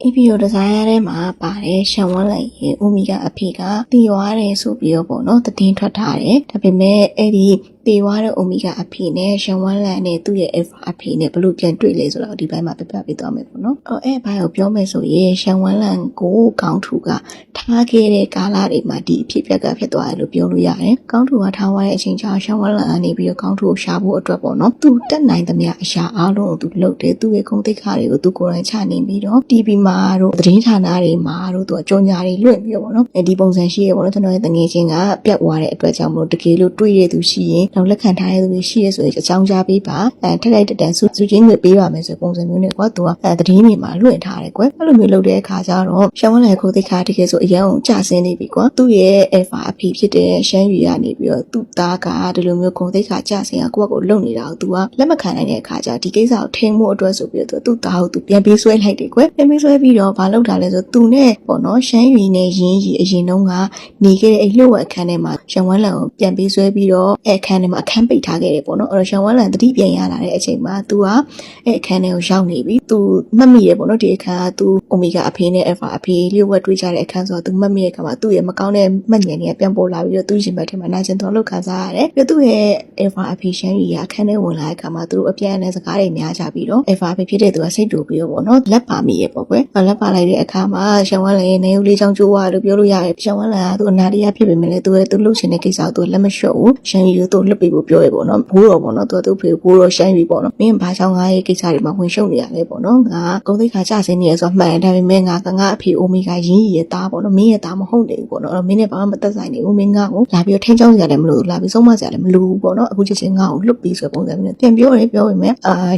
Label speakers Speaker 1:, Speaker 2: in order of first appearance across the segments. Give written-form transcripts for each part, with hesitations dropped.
Speaker 1: APO ဒီဇိုင်းရဲထဲမှာပါတယ်ရှန်ဝန်းလိုက်ရင်အိုမီဂါအဖေကတည်သွားတယ်ဆိုပြီးတော့ပေါ့နော်သတင်းထွက်ထားတယ်ဒါပေမဲ့အဲ့ဒီတည်သွားတဲ့အိုမီဂါအဖေနဲ့ရှန်ဝန်းလန်နဲ့သူ့ရဲ့ alpha အဖေနဲ့ဘလို့ပြန်တွေ့လဲဆိုတော့ဒီဘက်မှာပြပြပေးသွားမယ်ပေါ့နော်အဲ့ဘာကိုပြောမယ်ဆိုရင်ရှန်ဝန်းလန်ကိုကောင်းထူကထားခဲ့တဲ့ကာလတွေမှာဒီအဖြစ်ပြက်ကဖြစ်သွားတယ်လို့ပြောလို့ရတယ်ကောင်းထူကထားသွားတဲ့အချိန်ကျရှန်ဝန်းလန်ကနေပြီးတော့ကောင်းထူကိုရှာဖို့အတွက်ပေါ့နော်သူတက်နိုင်သမျှအရာအားလုံးကိုသူလုပ်တယ်သူ့ရဲ့ဂုဏ်သိက္ခာတွေကိုသူကိုယ်တိုင်ချနေပြီးတော့ TV မှာတို့သတင်းဌာနတွေမှာတို့သူအကြောညာတွေလွှင့်ပြီးတော့ပေါ့နော်ဒီပုံစံရှိရပေါ့နော်ကျွန်တော်ရဲ့တငယ်ချင်းကပြတ်သွားတဲ့အတွက်ကြောင့်မလို့တကယ်လို့တွေ့ရသူရှိရင်တော့လက်ခံထားရသူတွေရှိရဆိုရင်အကြောင်းကြားပေးပါထက်လိုက်တန်စုချင်းတွေပေးပါမယ်ဆိုပုံစံမျိုးနဲ့ကွာသူကသတင်းတွေမှာလွှင့်ထားတယ်ကွယ်အဲ့လိုမျိုးလုပ်တဲ့အခါကျတော့ရှမ်းဝန်းလည်းခိုးသိခါတကယ်ဆိုအရန်ကိုကြဆင်းနေပြီကွာသူ့ရဲ့ alpha အဖေဖြစ်တဲ့ရှမ်းရွေကနေပြီးတော့သူ့သားကဒီလိုမျိုးဂုဏ်သိခါကြဆင်းကကိုယ့်ဘက်ကိုလုံနေတာကိုသူကလက်မခံနိုင်တဲ့အခါကျဒီကိစ္စကိုထိန်းဖို့အတွက်ဆိုပြီးတော့သူ့သားကိုသူပြန်ပေးဆွဲလိုက်တယ်ကွယ်ပြန်ပေးဆွဲပြီးတော့ဘာလုပ်တာလဲဆိုသူနဲ့ပေါ့နော်ရှမ်းရွေနဲ့ရင်းရီအရင်တုန်းကနေခဲ့တဲ့အဲ့လှုပ်ဝက်အခန်းထဲမှာရှန်ဝန်းလန်ကိုပြန်ပေးဆွဲပြီးတော့အခန်းထဲမှာအခန်းပိတ်ထားခဲ့တယ်ပေါ့နော်အဲ့တော့ရှန်ဝန်းလန်တတိပြန်ရလာတဲ့အချိန်မှာသူကအဲ့အခန်းထဲကိုရောက်နေပြီသူမှတ်မိရပေါ့နော်ဒီအခန်းကသူအိုမီဂါအဖေနဲ့ alpha အဖေလှုပ်ဝက်တွေ့ကြတဲ့အခန်းဆိုတော့သူမှတ်မိတဲ့အခါမှာသူ့ရဲ့မကောင်းတဲ့မှတ်ဉာဏ်တွေကပြန်ပေါ်လာပြီးတော့သူ့ရင်ဘတ်ထဲမှာနာကျင်သွားလို့ခံစားရတယ်ပြီးတော့သူ့ရဲ့ alpha အဖေရှမ်းရွေကအခန်းထဲဝင်လာတဲ့အခါမှာသူတို့အပြန်အလှန်စကားတွေများကြပြီးတော့ alpha အဖေဖြစ်တဲ့သူကစိတ်တူပြီးတော့ပေါ့နော်လက်ပါမိရပေါ့ကွယ်လက်ပါလိုက်တဲ့အခါမှာရှန်ဝန်းလန်ရဲ့နေဦးလေးချောင်းကျိုးသွားလို့ပြောလို့ရတယ်ရှန်ဝန်းလန်ကသူ့အနာတရားဖြစ်ပေမဲ့လည်းသူလှုပ်ရှင်တဲ့ကိစ္စကိုသူလက်မလျှော့ဘူးရှမ်းရွေကိုသူလှုပ်ပေးဖို့ပြောရပေါ့နော်ဘိုးတော်ပေါ့နော်သူဖေဘိုးတော်ရှမ်းရွေပေါ့နော်မင်းဘာကြောင့်ငါရဲ့ကိစ္စတွေမှာဝင်ရှုံနေရလဲပေါ့နော်ငါဂုဏ်သိက္ခာကျဆင်းနေရဆိုတော့မှန်တယ်ဒါပေမဲ့ငါအဖေအိုမီဂါရင်းရီရဲ့သားပေါ့နော်မင်းရဲ့သားမဟုတ်တယ်ပေါ့နော်အဲ့တော့မင်းနဲ့ဘာမှမသက်ဆိုင်နေဘူးမင်းငါ့ကိုလာပြီးထိန်းချောင်းစရာလည်းမလိုဘူးလာပြီးဆုံးမစရာလည်းမလိုဘူးပေါ့နော်အခုချက်ချင်းငါ့ကိုလှုပ်ပြီးဆိုပုံစံမျိုးပြန်ပြောပေမဲ့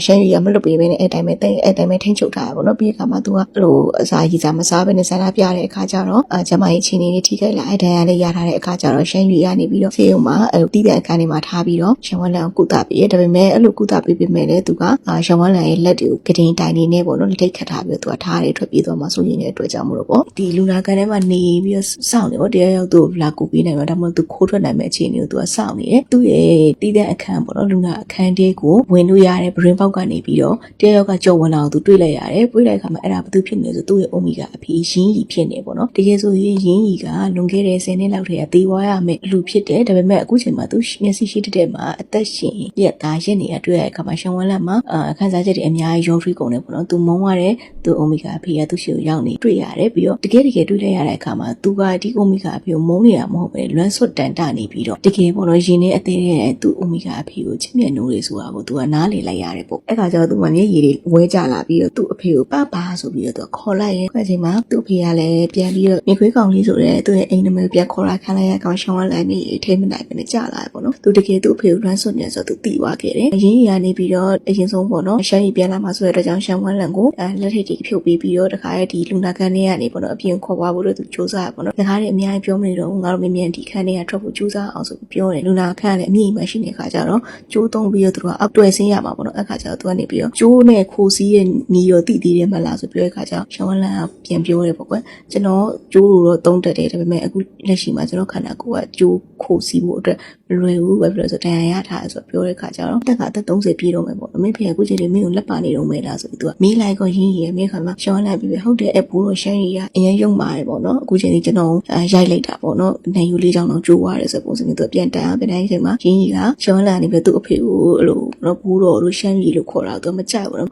Speaker 1: ရှမ်းရွေကမလှုပ်ပေးဘဲနဲ့အဲ့တိုင်းပဲထိန်းချုပ်ထားရပေါ့နော်ပြီးတဲ့အခါမှာသူကအဲ့လိုအစာကြီးစားမစားဘဲနဲ့ဆန္ဒပြတဲ့အခါကျတော့ကျမကြီးချင်းနေထိခိုက်လာအဲ့ဒဏ်ရာလေးရထားတဲ့အခါကျတော့ရှမ်းရွေကနေပြီးတော့ဆေးရုံမှာတီးတဲ့အခန်းတွေမှာထားပြီးတော့ရှန်ဝန်းလန်ကိုကုသပေးရဒါပေမဲ့အဲ့လိုကုသပေးပေမဲ့လည်းသူကရှန်ဝန်းလန်ရဲ့လက်တွေကိုကတင်တိုင်နေနဲ့ပေါ့နော်လက်ထိတ်ခတ်ထားပြီးတော့သူကထားတယ်ထွက်ပြေးသွားမှဆိုရင်လည်းအတွက်ကြောင့်မလို့ပေါ့ဒီလူနာကန်ထဲမှာနေပြီးတော့စောင့်နေပေါ့တရားရောက်သူ့လာကူပေးနိုင်မှာဒါမှမဟုတ်သူခိုးထွက်နိုင်မဲ့အခြေအနေကိုသူကစောင့်နေတယ်သူ့ရဲ့တီးတဲ့အခန်းပေါ့နော်လူနာအခန်းလေးကိုဝင်လို့ရတယ်ဘရင်ပေါက်ကနေပြီးတော့တရားရောက်ကကြော်ဝင်လာအောင်သူတွေ့လိုက်ရတယ်တွေ့လိုက်ခါမှာအဲ့ဒါဘာသူဖြစ်နေလဲဆိုသူ့ရဲ့အိုမီဂါအဖေရင်းရီဖြစ်နေပေါ့နော်တကယ်ဆိုရင်ရင်းရီကလွန်ခဲ့တဲ့10နှစ်လောက်တည်းကသေသွားရမယ်လူဖြစ်တယ်ဒါပေမဲ့အခုချိန်မှာသူမျက်စိရှိတဲ့မှာအသက်ရှင်ရက်သားရက်နေရတွေ့ရတဲ့အခါမှာရှန်ဝန်းလန်မှာအခန်းစားချက်တွေအများကြီးရောထွေးကုန်တယ်ပေါ့နော်သူမုန်းရတဲ့သူအိုမီဂါအဖေကသူ့ရှိကိုရောက်နေတွေ့ရတယ်ပြီးတော့တကယ်တွေ့လိုက်ရတဲ့အခါမှာသူကဒီအိုမီဂါအဖေကိုမုန်းနေတာမဟုတ်ပဲလွမ်းဆွတ်တန်တနေပြီးတော့တကယ်ပေါ့နော်ရင်ထဲအသေးတဲ့သူအိုမီဂါအဖေကိုချစ်မြတ်နိုးတွေဆိုတာကိုသူကနားလေလိုက်ရတယ်ပေါ့အဲ့ခါကျတော့သူကမျက်ရည်တွေဝဲကြလာပြီးတော့သူ့အဖေကိုပါဆိုပြီးတော့သူခေါ်လိုက်ရဲ့အဲ့ချိန်မှာသူ့အဖေကလည်းပြန်ပြီးတော့မြေခွေးကောင်လေးဆိုတဲ့သူ့ရဲ့အိမ်နမဲပြန်ခေါ်လာခံလိုက်ရကောင်ရှောင်းဝန်းလိုက်ပြီးထိမနိုင်ပဲနဲ့ကြာလာပေါ့နော်သူတကယ်သူ့အဖေကိုလွမ်းဆွတ်နေဆိုသူတီးသွားခဲ့တယ်အရင်ကြီးကနေပြီးတော့အရင်ဆုံးပေါ့နော်ရှမ်းကြီးပြန်လာမှဆိုတဲ့အတွက်ကြောင့်ရှမ်းဝန်းလန်ကိုလက်ထိပ်ဖြုတ်ပေးပြီးတော့တခါရဲ့ဒီလူနာကန်တွေကနေပေါ့နော်အပြင်ခေါ်သွားဖို့လို့သူစူးစမ်းရပေါ့နော်တခါတည်းအများကြီးပြောမနေတော့ငါတို့မြင်မြန်ဒီခန်းတွေကထွက်ဖို့စူးစမ်းအောင်ဆိုပြောတယ်လူနာခန်းကလည်းအမြင့်မှရှိနေခါကြတော့ကျိုးသုံးပြီးတော့သူကအောက်တွယ်ဆင်းရမှာပေါ့နော်အခါကျတော့သူကနေပြီးတော့ကျိုးနဲ့ခိုးစီးရဲ့နီးရောတိတယ်မလားဆိုပြောတဲ့ခါကျတော့ရှမ်းဝန်းလန်ကပြန်ပြောတယ်ပေါ့ကွယ်ကျွန်တော်ကျိုးလိုတော့သုံးတက်တယ်ဒါပေမဲ့အခုလက်ရှိမှာကျွန်တော်ခန္ဓာကိုယ်ကကျိုးခိုးစီးဖို့အတွက်မလွယ်ဘူးပဲပြောဆိုတရားရထားဆိုပြောတဲ့ခါကျတော့တက်ကအသက်30ပြည့်တော့မယ်ပေါ့မင်းဖေအခုချိန်လေးမင်းကိုလက်ပါနေတော့မယ်လားဆိုပြီးသူကမီးလိုက်ကိုရင်းရမင်းခါမှာရှောင်းလိုက်ပြီးဟုတ်တယ်အပူတော့ရှမ်းရီကအရင်ရုံပါတယ်ပေါ့နော်အခုချိန်လေးကျွန်တော်ရိုက်လိုက်တာပေါ့နော်နေယူလေးချောင်းတော့ကျိုးသွားတယ်ဆိုပုံစံမျိုးသူပြန်တန်အောင်ပြန်တိုင်းချိန်မှာရင်းရီကရှောင်းလာနေပြီးသူ့အဖေကိုအဲ့လိုနော်ဘူးတော်လို့ရှမ်းရီလို့ခေါ်တာသူမကြိုက်ဘူးနော်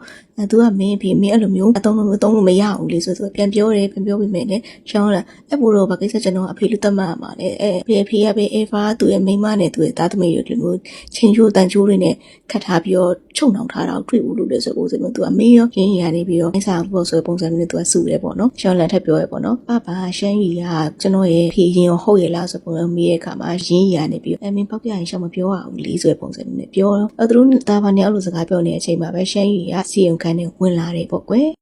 Speaker 1: သူကမင်းဖေမင်းအဲ့လိုမျိုးအတုံးလို့မရအောင်လေဆိုသူပြန်ပြောတယ်ပြန်ပြောပြီးမယ်လေရှောင်းလာအပူတော်ဘာကိစ္စကျွန်တော်အဖေလူတတ်မှတ်မှာလေဖေကပဲအေဖာသူရဲ့မိန်းမနဲ့သူရဲ့သားသမီးတွေလိုမျိုးချင်းချိုးတန်ချိုးတွေနဲ့ခတ်ထားပြီးတော့ချုပ်နှောင်ထားတာကိုတွေ့ဘူးလို့လည်းဆိုပုံစံမျိုးသူကမင်းရောရင်းရနေပြီးတော့အိမ်ဆောင်ဖို့ဆိုပုံစံမျိုးနဲ့သူကစုတယ်ပေါ့နော်ရှောင်းလန်ထပ်ပြောရပေါ့နော်ပါရှမ်းရီကကျွန်တော်ရဲ့ဖေရင်ရောဟုတ်ရဲ့လားဆိုပုံစံမေးတဲ့အခါမှာရင်းရနေပြီးတော့မင်းပေါက်ပြရင်ရှောင်းမပြောရဘူးလေဆိုပုံစံမျိုးနဲ့ပြောတော့သူတို့သားဘာနဲ့အဲ့လိုစကားပြောနေတဲ့အချိန်မှာပဲရှမ်းရီကစီယုံခန်းနဲ့ဝင်လာတယ်ပေါ့ကွယ်